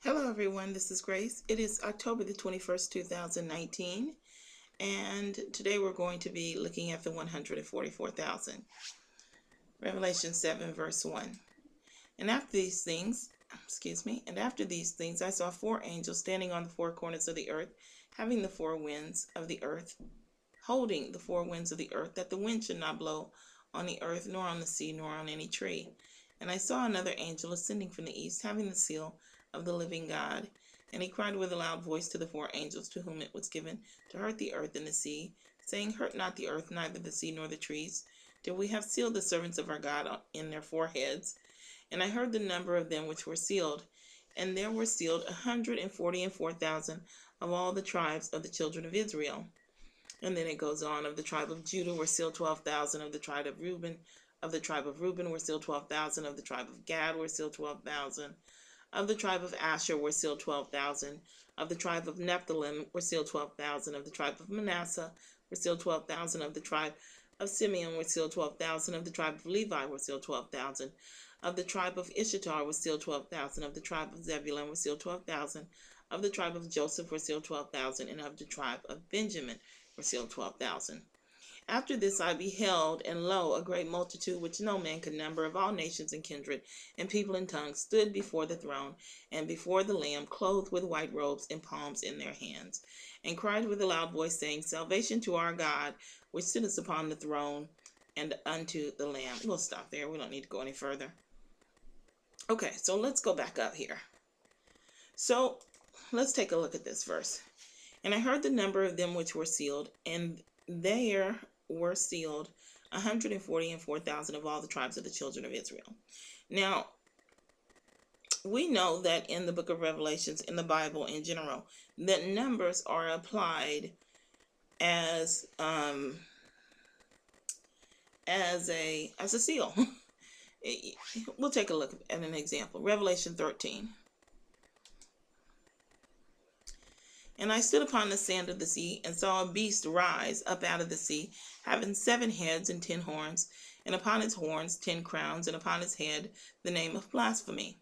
Hello everyone, this is Grace. It is October the 21st, 2019, and today we're going to be looking at the 144,000. Revelation 7 verse 1. And after these things, I saw four angels standing on the four corners of the earth, having the four winds of the earth, holding the four winds of the earth, that the wind should not blow on the earth, nor on the sea, nor on any tree. And I saw another angel ascending from the east, having the seal of the living God. And he cried with a loud voice to the four angels to whom it was given to hurt the earth and the sea, saying, Hurt not the earth, neither the sea nor the trees, till we have sealed the servants of our God in their foreheads. And I heard the number of them which were sealed, and there were sealed 144,000 of all the tribes of the children of Israel. And then it goes on, of the tribe of Judah were sealed 12,000, of the tribe of Reuben were sealed 12,000, of the tribe of Gad were sealed 12,000, of the tribe of Asher were sealed 12,000, of the tribe of Nephthalim were sealed 12,000, of the tribe of Manasseh were sealed 12,000, of the tribe of Simeon were sealed 12,000, of the tribe of Levi were sealed 12,000, of the tribe of Issachar were sealed 12,000, of the tribe of Zebulun were sealed 12,000, of the tribe of Joseph were sealed 12,000, and of the tribe of Benjamin were sealed 12,000. After this I beheld, and lo, a great multitude which no man could number, of all nations and kindred and people and tongues, stood before the throne and before the Lamb, clothed with white robes and palms in their hands, and cried with a loud voice, saying, Salvation to our God, which sitteth upon the throne, and unto the Lamb. We'll stop there. We don't need to go any further. Okay, so let's go back up here. So let's take a look at this verse. And I heard the number of them which were sealed, and there were sealed 144,000 of all the tribes of the children of Israel. Now, we know that in the book of Revelations, in the Bible in general, that numbers are applied as a seal. We'll take a look at an example. Revelation 13. And I stood upon the sand of the sea, and saw a beast rise up out of the sea, having 7 heads and 10 horns, and upon his horns 10 crowns, and upon his head the name of blasphemy.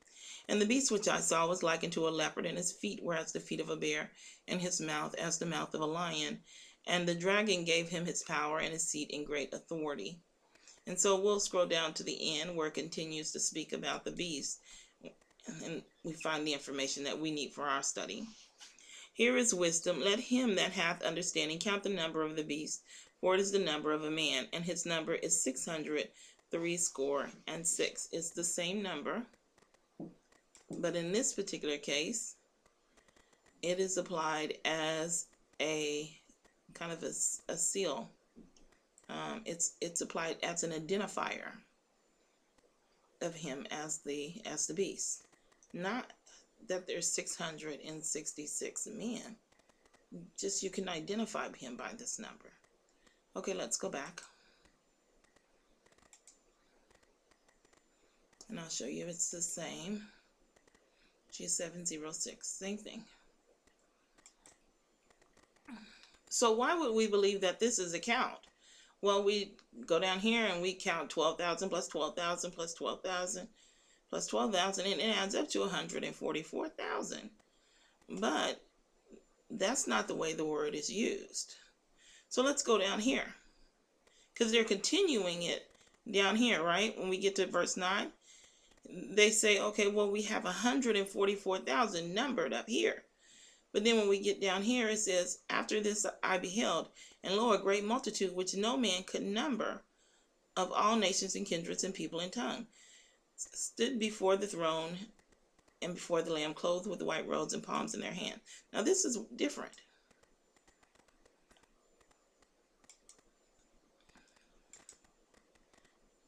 And the beast which I saw was like unto a leopard, and his feet were as the feet of a bear, and his mouth as the mouth of a lion. And the dragon gave him his power and his seat and great authority. And so we'll scroll down to the end, where it continues to speak about the beast, and we find the information that we need for our study. Here is wisdom. Let him that hath understanding count the number of the beast, for it is the number of a man, and his number is 666. It's the same number, but in this particular case, it is applied as a kind of a seal. It's applied as an identifier of him as the beast, not that there's 666 men. Just you can identify him by this number. Okay, let's go back. And I'll show you it's the same. G706, same thing. So why would we believe that this is a count? Well, we go down here and we count 12,000 plus 12,000 plus 12,000 plus 12,000, and it adds up to 144,000. But that's not the way the word is used. So let's go down here, because they're continuing it down here, right? When we get to verse 9, they say, okay, well, we have 144,000 numbered up here. But then when we get down here, it says, after this I beheld, and lo, a great multitude which no man could number, of all nations and kindreds and people and tongue, stood before the throne and before the Lamb, clothed with white robes and palms in their hand. Now this is different.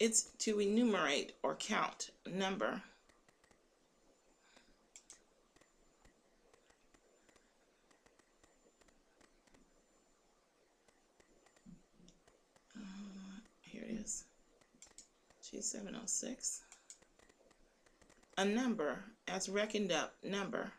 It's to enumerate or count, number. Here it is. G706. A number as reckoned up, number.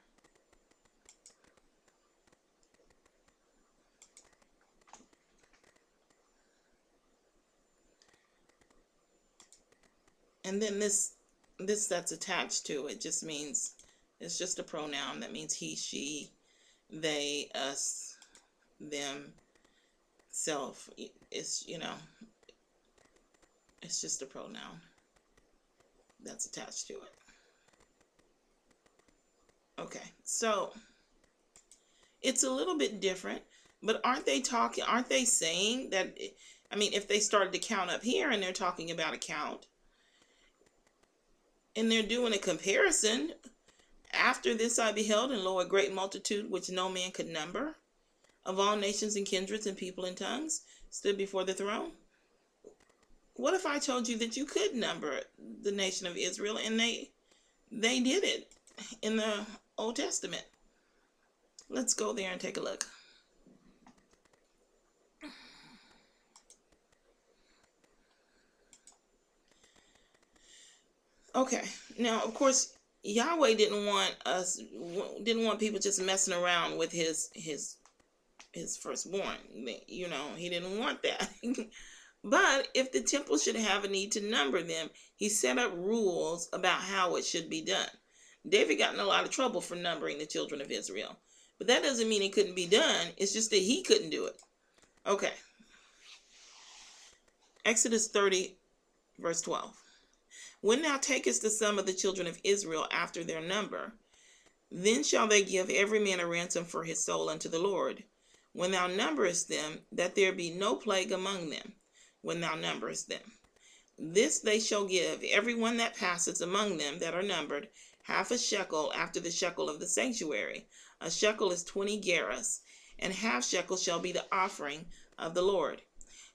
And then this that's attached to it just means It's just a pronoun that means he, she, they, us, them, self. It's, it's just a pronoun that's attached to it. Okay, so it's a little bit different, but aren't they saying that, if they started to count up here and they're talking about a count and they're doing a comparison, after this I beheld, and lo, a great multitude which no man could number, of all nations and kindreds and people and tongues, stood before the throne. What if I told you that you could number the nation of Israel, and they did it in the Old Testament? Let's go there and take a look. Okay, now of course Yahweh didn't want people just messing around with his firstborn. He didn't want that. But if the temple should have a need to number them, he set up rules about how it should be done. David got in a lot of trouble for numbering the children of Israel. But that doesn't mean it couldn't be done. It's just that he couldn't do it. Okay. Exodus 30, verse 12. When thou takest the sum of the children of Israel after their number, then shall they give every man a ransom for his soul unto the Lord. When thou numberest them, that there be no plague among them, when thou numberest them. This they shall give every one that passes among them that are numbered, half a shekel after the shekel of the sanctuary. A shekel is 20 gerahs, and half shekel shall be the offering of the Lord.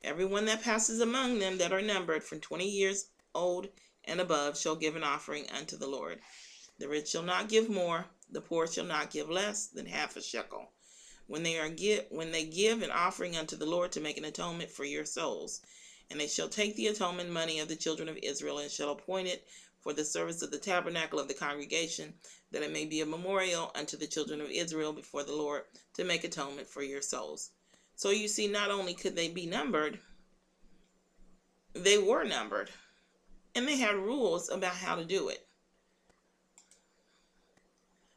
Every one that passes among them that are numbered from 20 years old and above shall give an offering unto the Lord. The rich shall not give more, the poor shall not give less than half a shekel. When they give an offering unto the Lord to make an atonement for your souls, and they shall take the atonement money of the children of Israel, and shall appoint it for the service of the tabernacle of the congregation, that it may be a memorial unto the children of Israel before the Lord, to make atonement for your souls. So you see, not only could they be numbered, they were numbered, and they had rules about how to do it.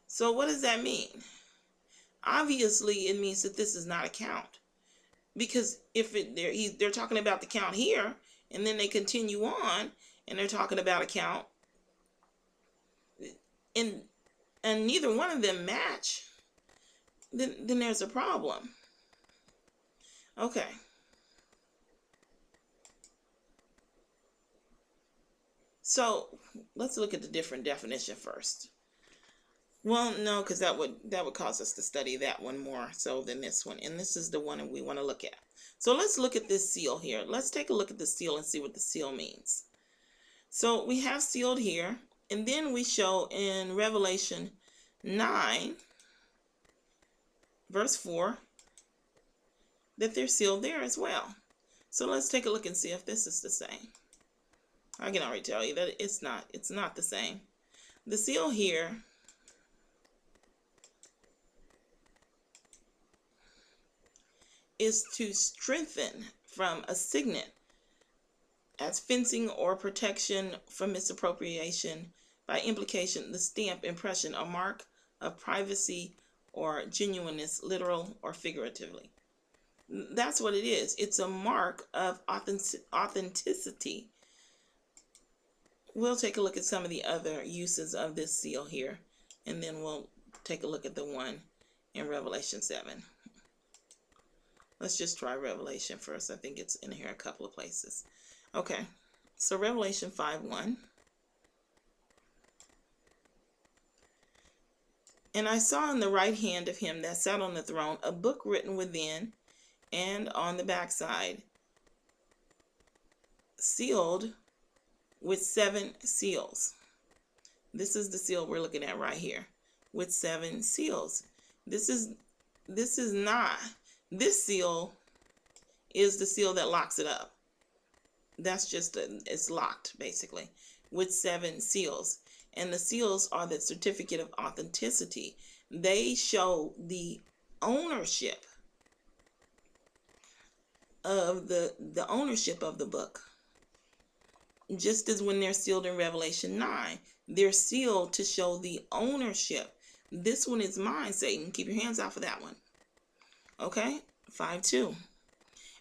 So what does that mean? Obviously, it means that this is not a count. Because if they're talking about the count here, and then they continue on, and they're talking about a count, and neither one of them match, then there's a problem. Okay. So let's look at the different definition first. Well, no, because that would cause us to study that one more so than this one. And this is the one that we want to look at. So let's look at this seal here. Let's take a look at the seal and see what the seal means. So we have sealed here. And then we show in Revelation 9, verse 4, that they're sealed there as well. So let's take a look and see if this is the same. I can already tell you that it's not the same. The seal here is to strengthen from a signet as fencing or protection from misappropriation, by implication, the stamp, impression, or mark of privacy or genuineness, literal or figuratively. That's what it is. It's a mark of authenticity. We'll take a look at some of the other uses of this seal here, and then we'll take a look at the one in Revelation 7. Let's just try Revelation first. I think it's in here a couple of places. Okay, so Revelation 5:1. And I saw in the right hand of him that sat on the throne a book written within and on the backside, sealed with 7 seals. This is the seal we're looking at right here, with 7 seals. This seal is the seal that locks it up. That's just, it's locked basically, with 7 seals. And the seals are the certificate of authenticity. They show the ownership of the ownership of the book. just as when they're sealed in Revelation 9, they're sealed to show the ownership. This one is mine, Satan. Keep your hands off of that one. Okay, 5:2.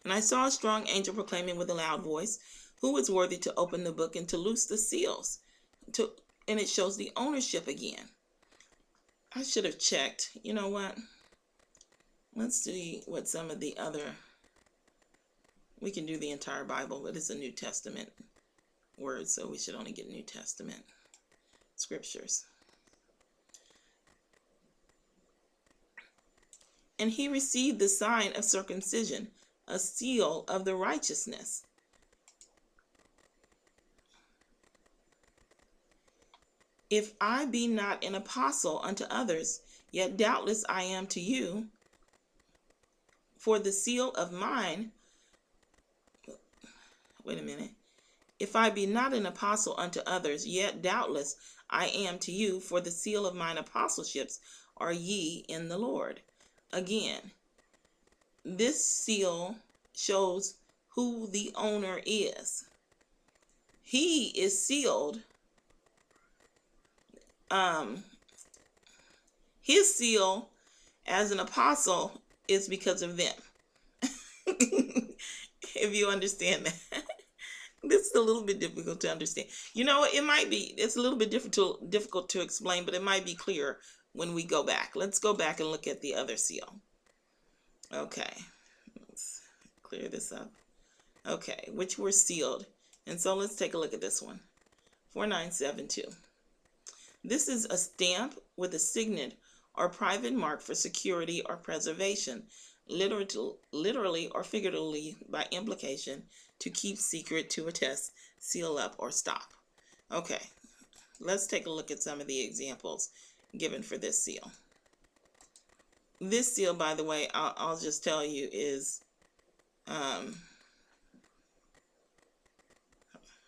And I saw a strong angel proclaiming with a loud voice, who is worthy to open the book and to loose the seals? And it shows the ownership again. I should have checked. You know what? Let's see what some of the other... We can do the entire Bible, but it's a New Testament word, so we should only get New Testament scriptures. And he received the sign of circumcision, a seal of the righteousness. If I be not an apostle unto others, yet doubtless I am to you. For the seal of mine... Wait a minute. If I be not an apostle unto others, yet doubtless I am to you, for the seal of mine apostleships are ye in the Lord. Again, this seal shows who the owner is. He is sealed. His seal as an apostle is because of them. If you understand that. This is a little bit difficult to understand. You know, it might be, it's a little bit difficult to explain, but it might be clear when we go back. Let's go back and look at the other seal. Okay, let's clear this up. Okay, which were sealed. And so let's take a look at this one. 4972. This is a stamp with a signet or private mark for security or preservation, literally or figuratively by implication, to keep secret, to attest, seal up, or stop. Okay, let's take a look at some of the examples given for this seal. This seal, by the way, I'll just tell you is, hold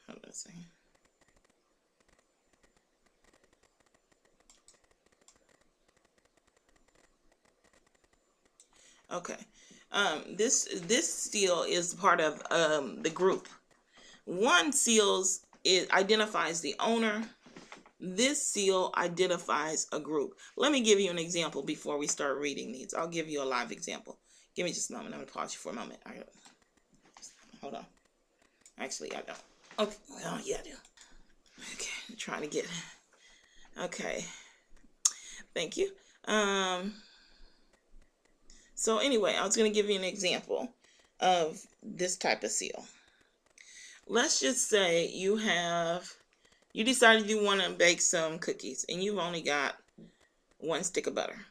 on a second. Okay, this seal is part of the group. One identifies the owner. This seal identifies a group. Let me give you an example before we start reading these. I'll give you a live example. Give me just a moment. I'm going to pause you for a moment. Hold on. Actually, I don't. Okay. Oh, yeah, I do. Okay. I'm trying to get... Okay. Thank you. So anyway, I was going to give you an example of this type of seal. Let's just say you decided you want to bake some cookies and you've only got one stick of butter.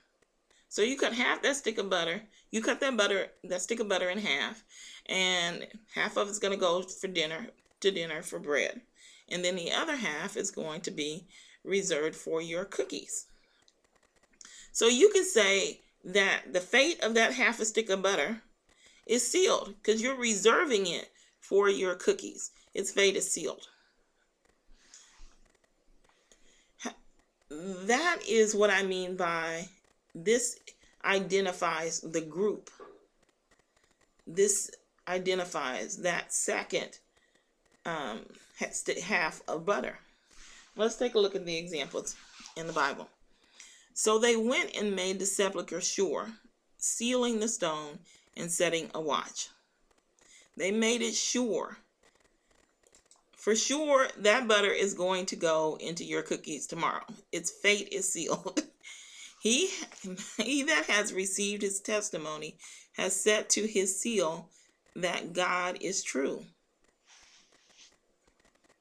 So you cut half that stick of butter. You cut that stick of butter in half, and half of it's going to go for dinner for bread. And then the other half is going to be reserved for your cookies. So you can say that the fate of that half a stick of butter is sealed because you're reserving it for your cookies. Its fate is sealed. That is what I mean by this identifies the group. This identifies that second half of butter. Let's take a look at the examples in the Bible. So they went and made the sepulchre sure, sealing the stone and setting a watch. They made it sure. For sure, that butter is going to go into your cookies tomorrow. Its fate is sealed. He that has received his testimony has set to his seal that God is true.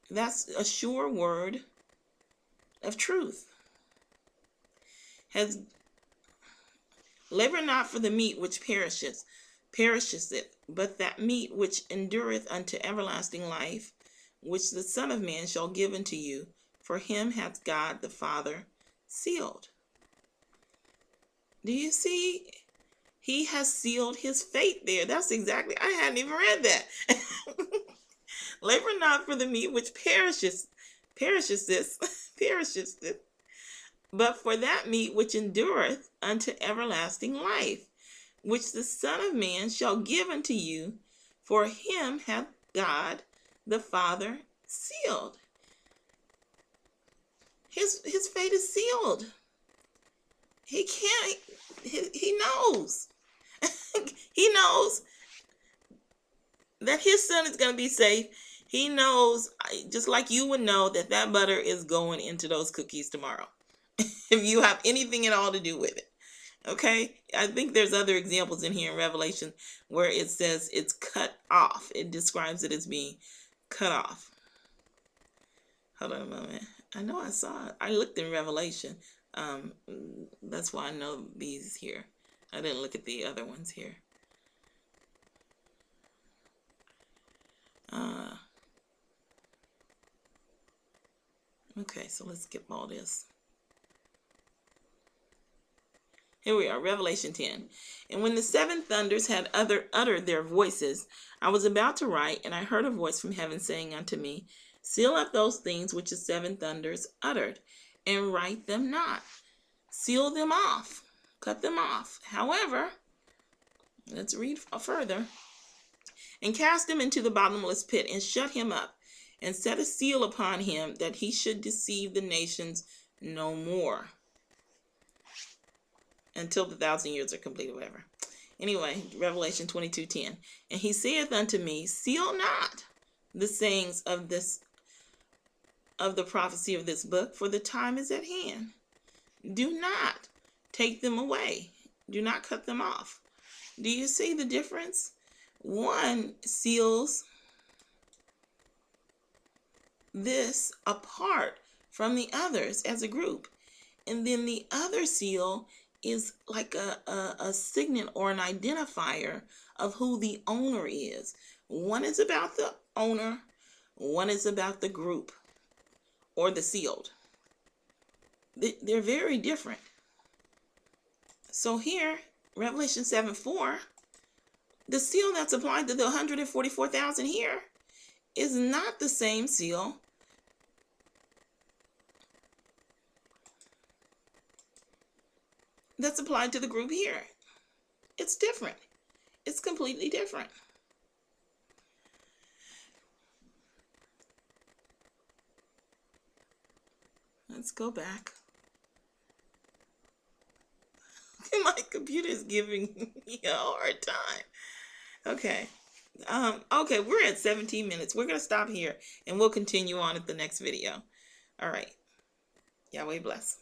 That's a sure word of truth. Labor not for the meat which perisheth, but that meat which endureth unto everlasting life, which the Son of Man shall give unto you, for him hath God the Father sealed. Do you see? He has sealed his fate there. That's exactly, I hadn't even read that. Labor not for the meat which perishes, but for that meat which endureth unto everlasting life, which the Son of Man shall give unto you, for him hath God the Father Sealed. His fate is sealed. He can't. He knows. He knows that his son is going to be safe. He knows, just like you would know, that that butter is going into those cookies tomorrow. If you have anything at all to do with it. Okay? I think there's other examples in here in Revelation where it says it's cut off. It describes it as being cut off. Hold on a moment. I know I saw it. I looked in Revelation. That's why I know these here. I didn't look at the other ones here. Okay, so let's skip all this. Here we are, Revelation 10. And when the seven thunders had uttered their voices, I was about to write, and I heard a voice from heaven saying unto me, seal up those things which the seven thunders uttered, and write them not. Seal them off. Cut them off. However, let's read further. And cast him into the bottomless pit, and shut him up, and set a seal upon him, that he should deceive the nations no more, until the 1,000 years are complete, or whatever. Anyway, Revelation 22:10. And he saith unto me, seal not the sayings of the prophecy of this book, for the time is at hand. Do not take them away. Do not cut them off. Do you see the difference? One seals this apart from the others as a group. And then the other seal is like a signet or an identifier of who the owner is. One is about the owner, one is about the group or the sealed. They're very different. So here, Revelation 7:4, the seal that's applied to the 144,000 here is not the same seal that's applied to the group here. It's different. It's completely different. Let's go back. My computer is giving me a hard time. Okay. Okay, we're at 17 minutes. We're going to stop here and we'll continue on at the next video. All right. Yahweh bless.